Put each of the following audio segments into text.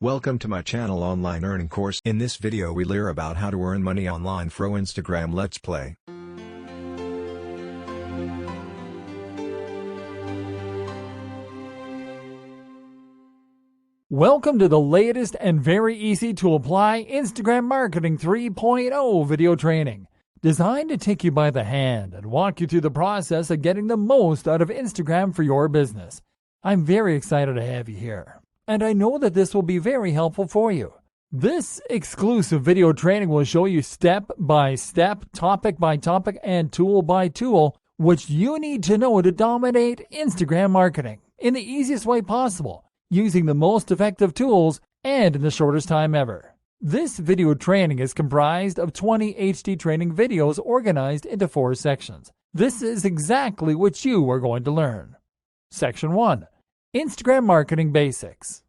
Welcome to my channel Online Earning Course. In this video we learn about how to earn money online through Instagram. Let's play. Welcome to the latest and very easy to apply Instagram Marketing 3.0 video training, designed to take you by the hand and walk you through the process of getting the most out of Instagram for your business. I'm very excited to have you here, and I know that this will be very helpful for you. This exclusive video training will show you step by step, topic by topic, and tool by tool, which you need to know to dominate Instagram marketing in the easiest way possible, using the most effective tools and in the shortest time ever. This video training is comprised of 20 HD training videos organized into 4 sections. This is exactly what you are going to learn. Section 1. Instagram Marketing Basics.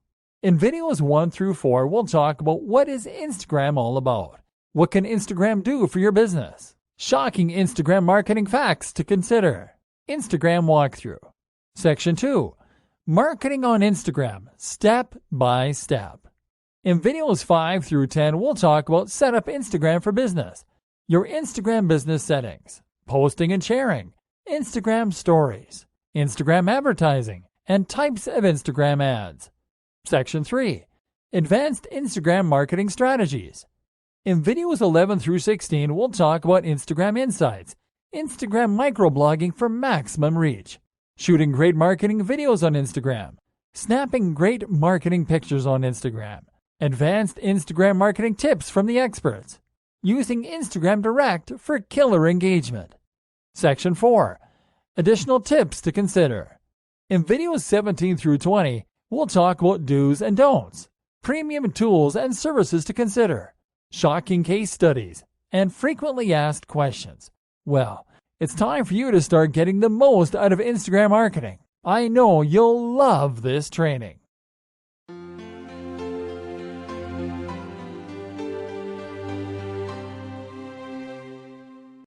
In videos 1 through 4, we'll talk about what is Instagram all about. What can Instagram do for your business? Shocking Instagram marketing facts to consider. Instagram walkthrough. Section 2. Marketing on Instagram, step by step. In videos 5 through 10, we'll talk about set up Instagram for business, your Instagram business settings, posting and sharing, Instagram stories, Instagram advertising, and types of Instagram ads. Section 3. Advanced Instagram marketing strategies. In videos 11 through 16, we'll talk about Instagram insights, Instagram microblogging for maximum reach, shooting great marketing videos on Instagram, snapping great marketing pictures on Instagram, advanced Instagram marketing tips from the experts, using Instagram Direct for killer engagement. Section 4. Additional tips to consider. In videos 17 through 20, we'll talk about do's and don'ts, premium tools and services to consider, shocking case studies, and frequently asked questions. Well, it's time for you to start getting the most out of Instagram marketing. I know you'll love this training.